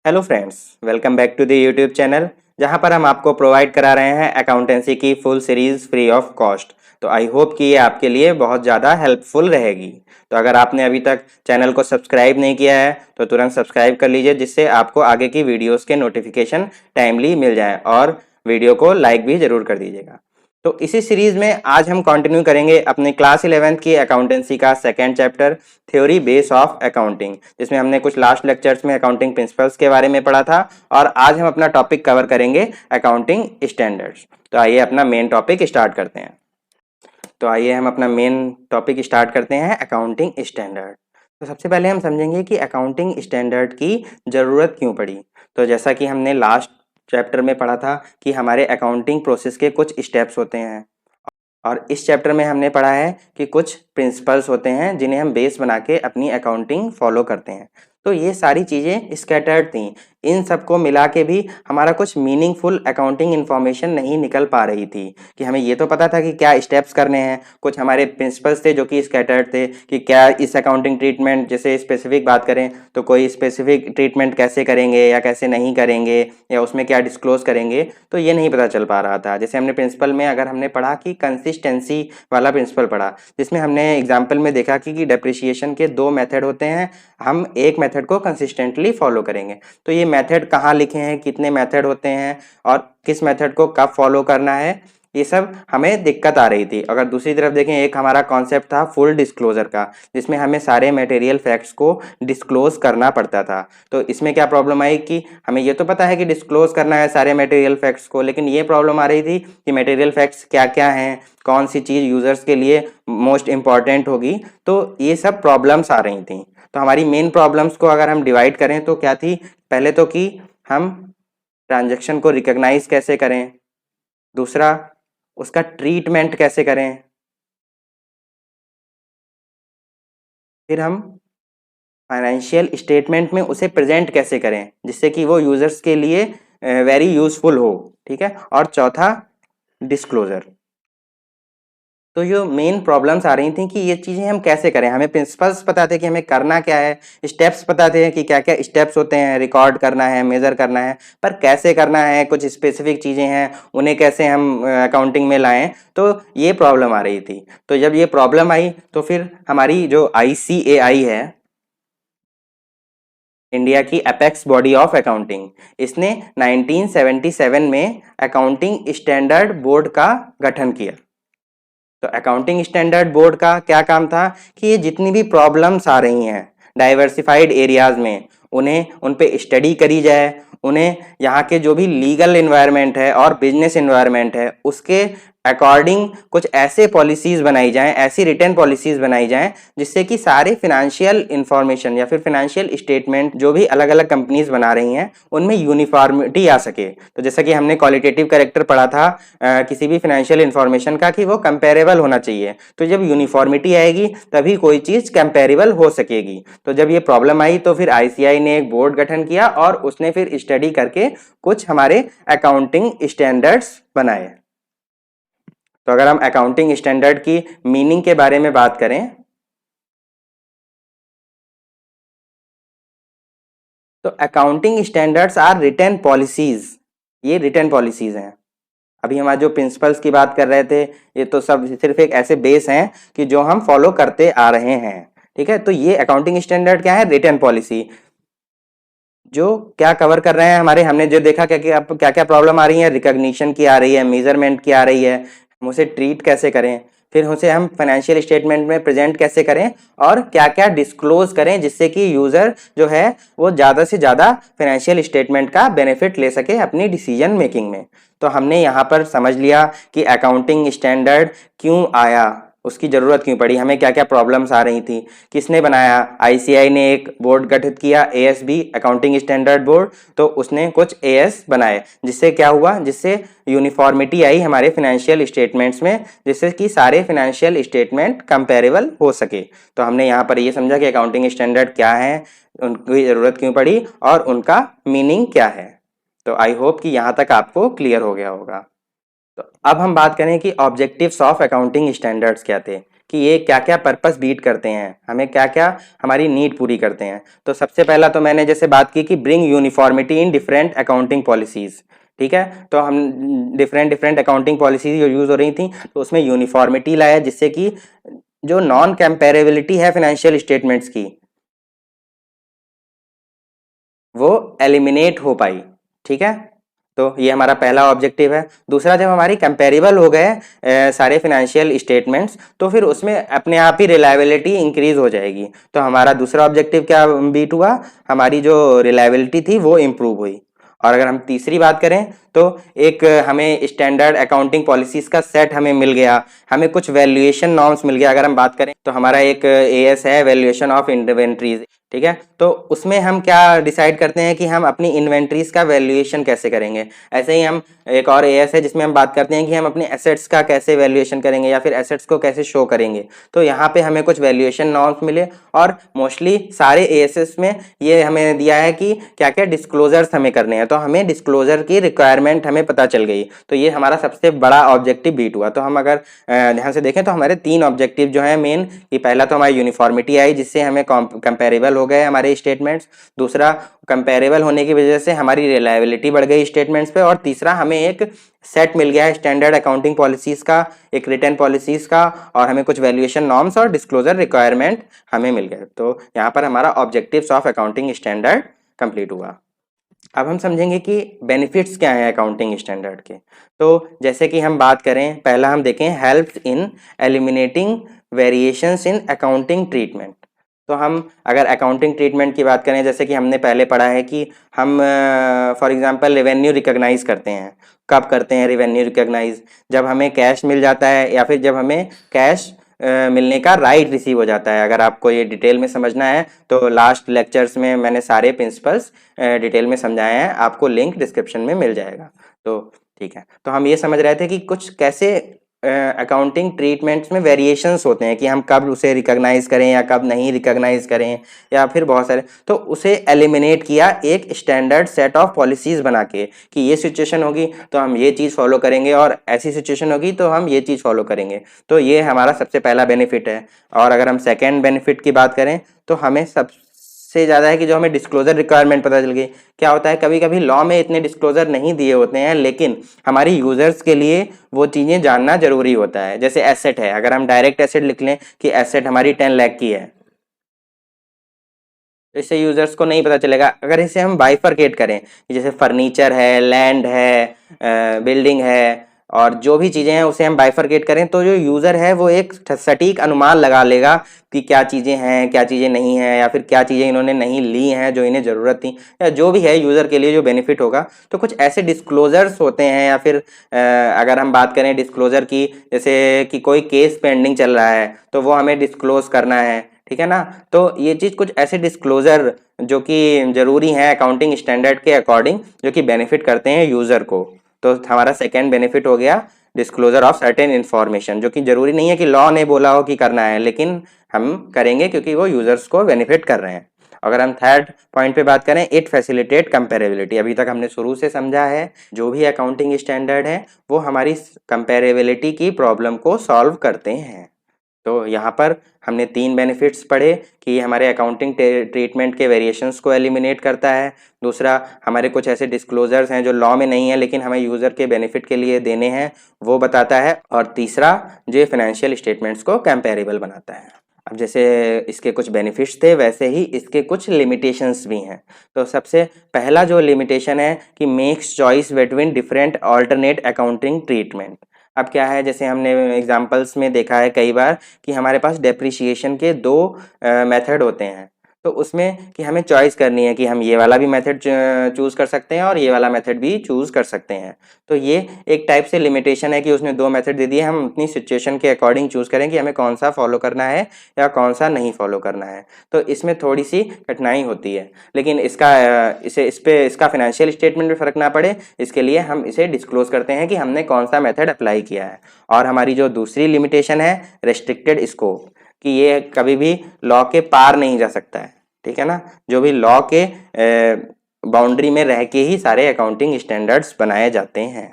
Hello friends, welcome back to the YouTube channel जहां पर हम आपको प्रोवाइड करा रहे हैं अकाउंटेंसी की full series free of cost. तो आई होप कि ये आपके लिए बहुत ज़्यादा हेल्पफुल रहेगी। तो अगर आपने अभी तक चैनल को सब्सक्राइब नहीं किया है तो तुरंत सब्सक्राइब कर लीजिए, जिससे आपको आगे की वीडियोस के नोटिफिकेशन टाइमली मिल जाए, और वीडियो को लाइक भी ज़रूर कर दीजिएगा। तो इसी सीरीज में आज हम कंटिन्यू करेंगे अपने क्लास 11th की अकाउंटेंसी का second chapter theory base of accounting, जिसमें हमने कुछ लास्ट लेक्चर्स में अकाउंटिंग प्रिंसिपल्स के बारे में पढ़ा था, और आज हम अपना टॉपिक कवर करेंगे अकाउंटिंग स्टैंडर्ड्स। तो आइए अपना मेन टॉपिक स्टार्ट करते हैं। Accounting standard. तो सबसे पहले हम समझेंगे कि अकाउंटिंग स्टैंडर्ड की ज़रूरत क्यों पड़ी। तो जैसा कि हमने लास्ट चैप्टर में पढ़ा था कि हमारे अकाउंटिंग प्रोसेस के कुछ स्टेप्स होते हैं, और इस चैप्टर में हमने पढ़ा है कि कुछ प्रिंसिपल्स होते हैं जिन्हें हम बेस बना के अपनी अकाउंटिंग फॉलो करते हैं। तो ये सारी चीज़ें स्कैटर्ड थी, इन सबको मिला के भी हमारा कुछ मीनिंगफुल अकाउंटिंग इन्फॉर्मेशन नहीं निकल पा रही थी। कि हमें ये तो पता था कि क्या स्टेप्स करने हैं, कुछ हमारे प्रिंसिपल्स थे जो कि स्कैटर्ड थे कि क्या इस अकाउंटिंग ट्रीटमेंट, जैसे स्पेसिफिक बात करें तो कोई स्पेसिफिक ट्रीटमेंट कैसे करेंगे या कैसे नहीं करेंगे, या उसमें क्या डिस्क्लोज करेंगे, तो ये नहीं पता चल पा रहा था। जैसे हमने प्रिंसिपल में अगर हमने पढ़ा कि कंसिस्टेंसी वाला प्रिंसिपल पढ़ा, जिसमें हमने एग्जाम्पल में देखा कि डेप्रिसिएशन के दो मेथड होते हैं, हम एक मेथड को कंसिस्टेंटली फॉलो करेंगे। तो ये मेथड कहाँ लिखे हैं, कितने मेथड होते हैं, और किस मेथड को कब फॉलो करना है, ये सब हमें दिक्कत आ रही थी। अगर दूसरी तरफ देखें, एक हमारा कॉन्सेप्ट था फुल डिस्क्लोजर का, जिसमें हमें सारे मटेरियल फैक्ट्स को डिस्क्लोज करना पड़ता था। तो इसमें क्या प्रॉब्लम आई कि हमें ये तो पता है कि डिस्क्लोज करना है सारे मटेरियल फैक्ट्स को, लेकिन ये प्रॉब्लम आ रही थी कि मटेरियल फैक्ट्स क्या क्या हैं, कौन सी चीज़ यूजर्स के लिए मोस्ट इंपॉर्टेंट होगी। तो ये सब प्रॉब्लम्स आ रही थी। तो हमारी मेन प्रॉब्लम्स को अगर हम डिवाइड करें तो क्या थी, पहले तो कि हम ट्रांजैक्शन को रिकॉग्नाइज कैसे करें, दूसरा उसका ट्रीटमेंट कैसे करें, फिर हम फाइनेंशियल स्टेटमेंट में उसे प्रेजेंट कैसे करें जिससे कि वो यूजर्स के लिए वेरी यूजफुल हो, ठीक है, और चौथा डिस्क्लोजर। तो ये मेन प्रॉब्लम्स आ रही थी कि ये चीज़ें हम कैसे करें। हमें प्रिंसिपल्स पता थे कि हमें करना क्या है, स्टेप्स पता थे कि क्या क्या स्टेप्स होते हैं, रिकॉर्ड करना है, मेजर करना है, पर कैसे करना है, कुछ स्पेसिफिक चीज़ें हैं उन्हें कैसे हम अकाउंटिंग में लाएं, तो ये प्रॉब्लम आ रही थी। तो जब ये प्रॉब्लम आई तो फिर हमारी जो ICAI है, इंडिया की अपेक्स बॉडी ऑफ अकाउंटिंग, इसने 1977 में अकाउंटिंग स्टैंडर्ड बोर्ड का गठन किया। तो अकाउंटिंग स्टैंडर्ड बोर्ड का क्या काम था कि ये जितनी भी प्रॉब्लम्स आ रही हैं डाइवर्सिफाइड एरियाज में, उन्हें उन पे स्टडी करी जाए, उन्हें यहाँ के जो भी लीगल इन्वायरमेंट है और बिजनेस इन्वायरमेंट है उसके अकॉर्डिंग कुछ ऐसे पॉलिसीज बनाई जाएं, ऐसी रिटर्न पॉलिसीज बनाई जाएं जिससे कि सारे फिनेंशियल इंफॉर्मेशन या फिर फिनेंशियल स्टेटमेंट जो भी अलग अलग कंपनीज बना रही हैं उनमें यूनिफॉर्मिटी आ सके। तो जैसा कि हमने क्वालिटेटिव कैरेक्टर पढ़ा था किसी भी फिनेंशियल इंफॉर्मेशन का कि वो कंपेरेबल होना चाहिए। तो जब यूनिफॉर्मिटी आएगी तभी कोई चीज कंपेरेबल हो सकेगी। तो जब ये प्रॉब्लम आई तो फिर ICAI ने एक बोर्ड गठन किया और उसने फिर स्टडी करके कुछ हमारे अकाउंटिंग स्टैंडर्ड्स बनाए। तो अगर हम अकाउंटिंग स्टैंडर्ड की मीनिंग के बारे में बात करें तो accounting standards are written policies, ये रिटन पॉलिसीज हैं। अभी हमारे जो प्रिंसिपल्स की बात कर रहे थे ये तो सब सिर्फ एक ऐसे बेस हैं कि जो हम फॉलो करते आ रहे हैं, ठीक है। तो ये अकाउंटिंग स्टैंडर्ड क्या है, रिटन पॉलिसी, जो क्या कवर कर रहे हैं हमारे, हमने जो देखा क्या क्या प्रॉब्लम आ रही है, रिकॉग्निशन की आ रही है, मेजरमेंट की आ रही है, हम उसे ट्रीट कैसे करें, फिर उसे हम फाइनेंशियल स्टेटमेंट में प्रेजेंट कैसे करें, और क्या क्या डिस्क्लोज करें जिससे कि यूजर जो है वो ज़्यादा से ज़्यादा फाइनेंशियल स्टेटमेंट का बेनिफिट ले सके अपनी डिसीजन मेकिंग में। तो हमने यहाँ पर समझ लिया कि अकाउंटिंग स्टैंडर्ड क्यों आया, उसकी ज़रूरत क्यों पड़ी, हमें क्या क्या प्रॉब्लम्स आ रही थी, किसने बनाया, ICAI ने एक बोर्ड गठित किया ASB अकाउंटिंग स्टैंडर्ड बोर्ड, तो उसने कुछ AS बनाए जिससे क्या हुआ, जिससे यूनिफॉर्मिटी आई हमारे फिनेंशियल स्टेटमेंट्स में, जिससे कि सारे फिनेंशियल स्टेटमेंट कंपेरेबल हो सके। तो हमने यहाँ पर ये समझा कि अकाउंटिंग स्टैंडर्ड क्या है, उनकी ज़रूरत क्यों पड़ी और उनका मीनिंग क्या है। तो आई होप कि यहाँ तक आपको क्लियर हो गया होगा। तो अब हम बात करें कि ऑब्जेक्टिव्स ऑफ अकाउंटिंग स्टैंडर्ड्स क्या थे, कि ये क्या क्या पर्पस बीट करते हैं, हमें क्या क्या हमारी नीड पूरी करते हैं। तो सबसे पहला तो मैंने जैसे बात की कि bring uniformity in different accounting policies, ठीक है। तो हम डिफरेंट डिफरेंट अकाउंटिंग पॉलिसीज जो यूज हो रही थी तो उसमें यूनिफॉर्मिटी लाया, जिससे कि जो नॉन कंपेरेबिलिटी है फाइनेंशियल स्टेटमेंट्स की वो एलिमिनेट हो पाई, ठीक है। तो ये हमारा पहला ऑब्जेक्टिव है। दूसरा, जब हमारी कंपेरेबल हो गए सारे फाइनेंशियल स्टेटमेंट्स तो फिर उसमें अपने आप ही रिलायबिलिटी इंक्रीज हो जाएगी। तो हमारा दूसरा ऑब्जेक्टिव क्या बीट हुआ, हमारी जो रिलायबिलिटी थी वो इम्प्रूव हुई। और अगर हम तीसरी बात करें तो एक हमें स्टैंडर्ड अकाउंटिंग पॉलिसीज का सेट हमें मिल गया, हमें कुछ वैल्यूएशन नॉर्म्स मिल गया। अगर हम बात करें तो हमारा एक एएस है, वैल्यूएशन ऑफ इन्वेंट्रीज, ठीक है। तो उसमें हम क्या डिसाइड करते हैं कि हम अपनी इन्वेंट्रीज का वैल्यूएशन कैसे करेंगे। ऐसे ही हम एक और एएस है जिसमें हम बात करते हैं कि हम अपने एसेट्स का कैसे वैल्यूएशन करेंगे या फिर एसेट्स को कैसे शो करेंगे। तो यहाँ पे हमें कुछ वैल्यूएशन नॉर्म्स मिले और मोस्टली सारे एएसएस में ये हमें दिया है कि क्या क्या डिस्क्लोजर्स हमें करने हैं। तो हमें डिस्क्लोजर की रिक्वायरमेंट हमें पता चल गई। तो ये हमारा सबसे बड़ा ऑब्जेक्टिव बीट हुआ। तो हम अगर ध्यान से देखें तो हमारे तीन ऑब्जेक्टिव जो है मेन, कि पहला तो हमारी यूनिफॉर्मिटी आई जिससे हमें कंपेरेबल हो गए हमारे स्टेटमेंट्स, दूसरा कंपेरेबल होने की वजह से हमारी रिलायबिलिटी बढ़ गई स्टेटमेंट्स पे, और तीसरा हमें एक सेट मिल गया है स्टैंडर्ड अकाउंटिंग पॉलिसीज का, एक रिटर्न पॉलिसीज का, और हमें कुछ वैल्यूएशन नॉर्म्स और डिस्क्लोजर रिक्वायरमेंट हमें मिल गए। तो यहाँ पर हमारा objectives of accounting standard complete हुआ। अब हम समझेंगे कि बेनिफिट्स क्या हैं अकाउंटिंग स्टैंडर्ड के। तो जैसे कि हम बात करें, पहला हम देखें helps in eliminating variations in accounting treatment. तो हम अगर अकाउंटिंग ट्रीटमेंट की बात करें, जैसे कि हमने पहले पढ़ा है कि हम फॉर एग्जांपल रेवेन्यू रिकॉग्नाइज करते हैं। कब करते हैं रेवेन्यू रिकॉग्नाइज? जब हमें कैश मिल जाता है या फिर जब हमें कैश मिलने का राइट रिसीव हो जाता है। अगर आपको ये डिटेल में समझना है तो लास्ट लेक्चर्स में मैंने सारे प्रिंसिपल्स डिटेल में समझाए हैं, आपको लिंक डिस्क्रिप्शन में मिल जाएगा। तो ठीक है, तो हम ये समझ रहे थे कि कुछ कैसे अकाउंटिंग ट्रीटमेंट्स में वेरिएशंस होते हैं कि हम कब उसे रिकॉग्नाइज करें या कब नहीं रिकॉग्नाइज करें, या फिर बहुत सारे। तो उसे एलिमिनेट किया एक स्टैंडर्ड सेट ऑफ पॉलिसीज बना के कि ये सिचुएशन होगी तो हम ये चीज़ फॉलो करेंगे और ऐसी सिचुएशन होगी तो हम ये चीज़ फॉलो करेंगे। तो ये हमारा सबसे पहला बेनिफिट है। और अगर हम सेकेंड बेनिफिट की बात करें तो हमें सबसे ज़्यादा है कि जो हमें डिस्क्लोजर रिक्वायरमेंट पता चल गई। क्या होता है, कभी कभी लॉ में इतने डिस्क्लोजर नहीं दिए होते हैं लेकिन हमारी यूजर्स के लिए वो चीज़ें जानना जरूरी होता है। जैसे एसेट है, अगर हम डायरेक्ट एसेट लिख लें कि एसेट हमारी 10 लाख की है, तो इससे यूजर्स को नहीं पता चलेगा। अगर इसे हम बाइफरकेट करें, जैसे फर्नीचर है, लैंड है, बिल्डिंग है, और जो भी चीज़ें हैं उसे हम बाइफरकेट करें तो जो यूज़र है वो एक सटीक अनुमान लगा लेगा कि क्या चीज़ें हैं, क्या चीज़ें नहीं हैं, या फिर क्या चीज़ें इन्होंने नहीं ली हैं जो इन्हें ज़रूरत थी, या जो भी है यूज़र के लिए जो बेनिफिट होगा। तो कुछ ऐसे डिस्क्लोजर्स होते हैं, या फिर अगर हम बात करें डिस्क्लोजर की, जैसे कि कोई केस पेंडिंग चल रहा है तो वो हमें डिस्क्लोज करना है, ठीक है ना। तो ये चीज़ कुछ ऐसे डिस्क्लोजर जो कि जरूरी हैं अकाउंटिंग स्टैंडर्ड के अकॉर्डिंग, जो कि बेनिफिट करते हैं यूज़र को। तो हमारा सेकेंड बेनिफिट हो गया डिस्क्लोजर ऑफ सर्टेन इन्फॉर्मेशन, जो कि जरूरी नहीं है कि लॉ ने बोला हो कि करना है, लेकिन हम करेंगे क्योंकि वो यूजर्स को बेनिफिट कर रहे हैं। अगर हम थर्ड पॉइंट पे बात करें, इट फैसिलिटेट कंपेरेबिलिटी। अभी तक हमने शुरू से समझा है जो भी अकाउंटिंग स्टैंडर्ड है वो हमारी कंपेरेबिलिटी की प्रॉब्लम को सॉल्व करते हैं। तो यहाँ पर हमने तीन बेनिफिट्स पढ़े कि ये हमारे अकाउंटिंग ट्रीटमेंट के वेरिएशंस को एलिमिनेट करता है। दूसरा, हमारे कुछ ऐसे डिस्क्लोजर्स हैं जो लॉ में नहीं है लेकिन हमें यूज़र के बेनिफिट के लिए देने हैं, वो बताता है। और तीसरा, जो फाइनेंशियल स्टेटमेंट्स को कंपेरेबल बनाता है। अब जैसे इसके कुछ बेनिफिट्स थे वैसे ही इसके कुछ लिमिटेशंस भी हैं। तो सबसे पहला जो लिमिटेशन है कि makes choice between different alternate accounting treatment. अब क्या है, जैसे हमने एग्जांपल्स में देखा है कई बार कि हमारे पास डेप्रिसिएशन के दो मेथड होते हैं। तो उसमें कि हमें चॉइस करनी है कि हम ये वाला भी मेथड चूज़ कर सकते हैं और ये वाला मेथड भी चूज़ कर सकते हैं। तो ये एक टाइप से लिमिटेशन है कि उसने दो मेथड दे दिए, हम अपनी सिचुएशन के अकॉर्डिंग चूज़ करें कि हमें कौन सा फॉलो करना है या कौन सा नहीं फॉलो करना है। तो इसमें थोड़ी सी कठिनाई होती है, लेकिन इसका फाइनेंशियल स्टेटमेंट में फ़र्क ना पड़े इसके लिए हम इसे डिस्क्लोज करते हैं कि हमने कौन सा मेथड अप्लाई किया है। और हमारी जो दूसरी लिमिटेशन है रेस्ट्रिक्टेड स्कोप, कि ये कभी भी लॉ के पार नहीं जा सकता है, ठीक है ना। जो भी लॉ के बाउंड्री में रह के ही सारे अकाउंटिंग स्टैंडर्ड्स बनाए जाते हैं।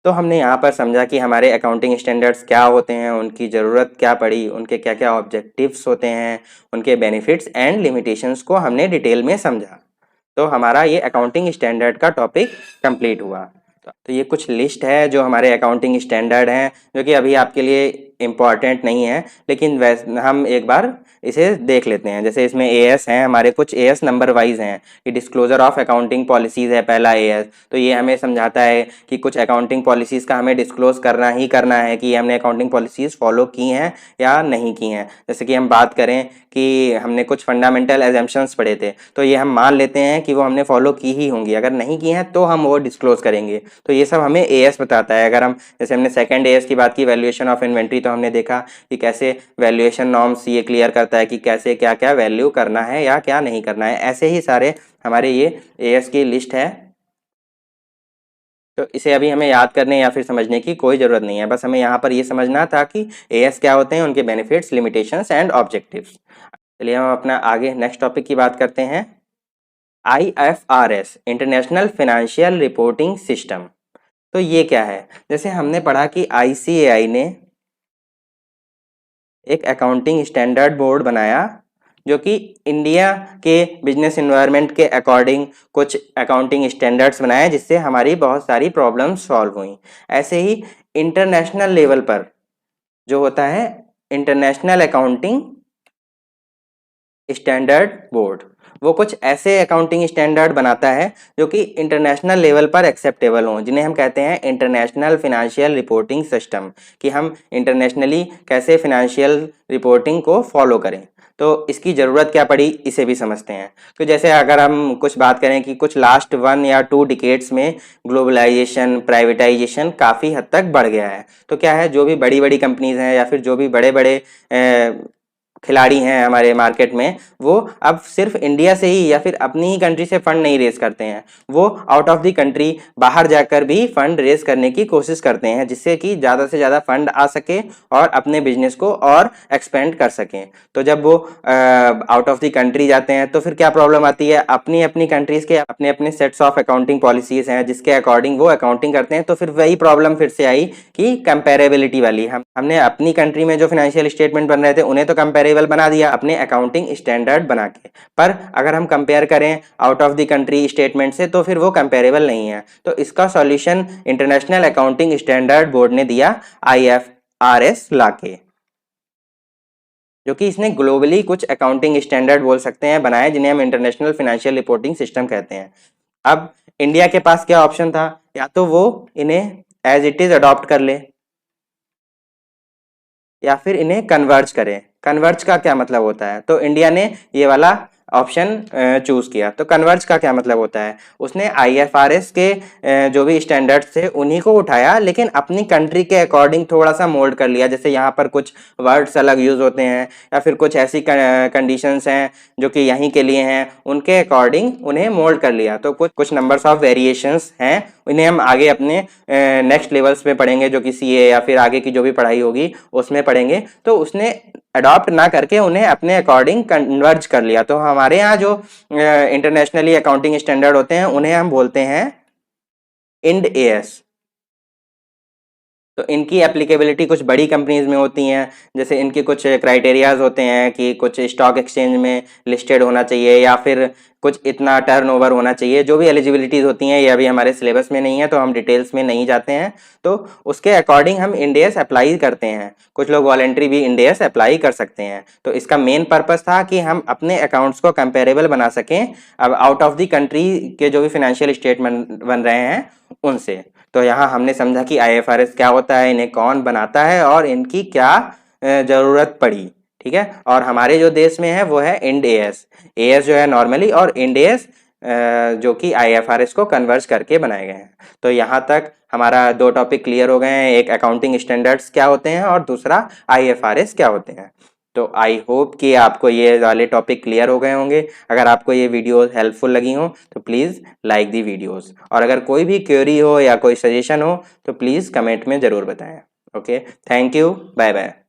तो हमने यहाँ पर समझा कि हमारे अकाउंटिंग स्टैंडर्ड्स क्या होते हैं, उनकी ज़रूरत क्या पड़ी, उनके क्या क्या ऑब्जेक्टिव्स होते हैं, उनके बेनिफिट्स एंड लिमिटेशंस को हमने डिटेल में समझा। तो हमारा ये अकाउंटिंग स्टैंडर्ड का टॉपिक कंप्लीट हुआ। तो ये कुछ लिस्ट है जो हमारे अकाउंटिंग स्टैंडर्ड हैं, जो कि अभी आपके लिए इम्पॉर्टेंट नहीं है, लेकिन वैसे हम एक बार इसे देख लेते हैं। जैसे इसमें एएस हैं, हमारे कुछ एएस नंबर वाइज हैं कि डिस्क्लोजर ऑफ अकाउंटिंग पॉलिसीज़ है पहला एएस। तो ये हमें समझाता है कि कुछ अकाउंटिंग पॉलिसीज़ का हमें डिस्क्लोज करना ही करना है कि हमने अकाउंटिंग पॉलिसीज़ फॉलो की हैं या नहीं की हैं। जैसे कि हम बात करें कि हमने कुछ फंडामेंटल एजम्पशंस पढ़े थे, तो ये हम मान लेते हैं कि वो हमने फॉलो की ही होंगी, अगर नहीं की हैं तो हम वो डिस्क्लोज करेंगे। तो ये सब हमें एएस बताता है। अगर हम जैसे हमने सेकंड एएस की बात की, वैल्यूएशन ऑफ इन्वेंट्री, तो हमने देखा कि कैसे वैल्यूएशन नॉर्म्स ये क्लियर करता है कि कैसे क्या क्या वैल्यू करना है या क्या नहीं करना है। ऐसे ही सारे हमारे ये एएस की लिस्ट है। तो इसे अभी हमें याद करने या फिर समझने की कोई ज़रूरत नहीं है, बस हमें यहाँ पर ये समझना था कि एएस क्या होते हैं, उनके बेनिफिट्स, लिमिटेशंस एंड ऑब्जेक्टिव्स। चलिए हम अपना आगे नेक्स्ट टॉपिक की बात करते हैं। IFRS, international financial reporting system. तो ये क्या है? जैसे हमने पढ़ा कि ICAI ने एक अकाउंटिंग स्टैंडर्ड बोर्ड बनाया, जो कि इंडिया के बिजनेस इन्वायरमेंट के अकॉर्डिंग कुछ अकाउंटिंग स्टैंडर्ड्स बनाए, जिससे हमारी बहुत सारी प्रॉब्लम्स सॉल्व हुई। ऐसे ही इंटरनेशनल लेवल पर जो होता है इंटरनेशनल अकाउंटिंग स्टैंडर्ड बोर्ड, वो कुछ ऐसे अकाउंटिंग स्टैंडर्ड बनाता है जो कि इंटरनेशनल लेवल पर एक्सेप्टेबल हों, जिन्हें हम कहते हैं इंटरनेशनल फिनेंशियल रिपोर्टिंग सिस्टम, कि हम इंटरनेशनली कैसे फिनेंशियल रिपोर्टिंग को फॉलो करें। तो इसकी ज़रूरत क्या पड़ी, इसे भी समझते हैं। तो जैसे अगर हम कुछ बात करें कि कुछ लास्ट 1 या 2 डिकेड्स में ग्लोबलाइजेशन, प्राइवेटाइजेशन काफ़ी हद तक बढ़ गया है। तो क्या है, जो भी बड़ी बड़ी कंपनीज़ हैं या फिर जो भी बड़े बड़े खिलाड़ी हैं हमारे मार्केट में, वो अब सिर्फ इंडिया से ही या फिर अपनी ही कंट्री से फंड नहीं रेज करते हैं, वो आउट ऑफ द कंट्री बाहर जाकर भी फंड रेज करने की कोशिश करते हैं, जिससे कि ज़्यादा से ज़्यादा फंड आ सके और अपने बिजनेस को और एक्सपेंड कर सकें। तो जब वो आउट ऑफ द कंट्री जाते हैं तो फिर क्या प्रॉब्लम आती है, अपनी अपनी कंट्रीज़ के अपने अपने सेट्स ऑफ अकाउंटिंग पॉलिसीज़ हैं जिसके अकॉर्डिंग वो अकाउंटिंग करते हैं। तो फिर वही प्रॉब्लम फिर से आई कि कंपेरेबिलिटी वाली, हमने अपनी कंट्री में जो फाइनेंशियल स्टेटमेंट बन रहे थे उन्हें तो कंपेरेबल बना दिया अपने अकाउंटिंग स्टैंडर्ड बना के, पर अगर हम कंपेयर करें out of the country statement से तो फिर वो कंपेरेबल नहीं है। तो इसका solution international accounting standard board ने दिया IFRS लाके, जो कि इसने ग्लोबली कुछ अकाउंटिंग स्टैंडर्ड बोल सकते हैं बनाए, जिन्हें हम इंटरनेशनल फाइनेंशियल रिपोर्टिंग सिस्टम कहते हैं। अब इंडिया के पास क्या ऑप्शन था, या तो वो इन्हें एज इट इज अडॉप्ट कर ले या फिर इन्हें कन्वर्ज करें। कन्वर्ज का क्या मतलब होता है, तो इंडिया ने ये वाला ऑप्शन चूज किया। तो कन्वर्ज का क्या मतलब होता है, उसने IFRS के जो भी स्टैंडर्ड्स थे उन्हीं को उठाया, लेकिन अपनी कंट्री के अकॉर्डिंग थोड़ा सा मोल्ड कर लिया। जैसे यहाँ पर कुछ वर्ड्स अलग यूज होते हैं या फिर कुछ ऐसी कंडीशंस हैं जो कि यहीं के लिए हैं, उनके अकॉर्डिंग उन्हें मोल्ड कर लिया। तो कुछ कुछ नंबर्स ऑफ वेरिएशंस हैं, इन्हें हम आगे अपने नेक्स्ट लेवल्स में पढ़ेंगे, जो कि CA या फिर आगे की जो भी पढ़ाई होगी उसमें पढ़ेंगे। तो उसने अडॉप्ट ना करके उन्हें अपने अकॉर्डिंग कन्वर्ज कर लिया। तो हमारे यहाँ जो इंटरनेशनली अकाउंटिंग स्टैंडर्ड होते हैं उन्हें हम बोलते हैं इंड AS। तो इनकी एप्लीकेबिलिटी कुछ बड़ी कंपनीज में होती हैं, जैसे इनके कुछ क्राइटेरियाज होते हैं कि कुछ स्टॉक एक्सचेंज में लिस्टेड होना चाहिए या फिर कुछ इतना टर्नओवर होना चाहिए। जो भी एलिजिबिलिटीज़ होती हैं ये अभी हमारे सिलेबस में नहीं है, तो हम डिटेल्स में नहीं जाते हैं। तो उसके अकॉर्डिंग हम इंड AS अप्लाई करते हैं। कुछ लोग वॉलेंट्री भी इंड AS अप्लाई कर सकते हैं। तो इसका मेन पर्पस था कि हम अपने अकाउंट्स को कंपेरेबल बना सकें अब आउट ऑफ द कंट्री के जो भी फाइनेंशियल स्टेटमेंट बन रहे हैं उनसे। तो यहाँ हमने समझा कि IFRS क्या होता है, इन्हें कौन बनाता है और इनकी क्या ज़रूरत पड़ी। ठीक है, और हमारे जो देश में है वो है इंड AS। AS जो है नॉर्मली, और इंड AS जो कि IFRS को कन्वर्ज करके बनाए गए हैं। तो यहाँ तक हमारा 2 टॉपिक क्लियर हो गए हैं, एक अकाउंटिंग स्टैंडर्ड्स क्या होते हैं और दूसरा IFRS क्या होते हैं। तो आई होप कि आपको ये वाले टॉपिक क्लियर हो गए होंगे। अगर आपको ये वीडियो हेल्पफुल लगी हो तो प्लीज़ लाइक दी वीडियोस, और अगर कोई भी क्वेरी हो या कोई सजेशन हो तो प्लीज़ कमेंट में ज़रूर बताएं। Okay, thank you, bye bye.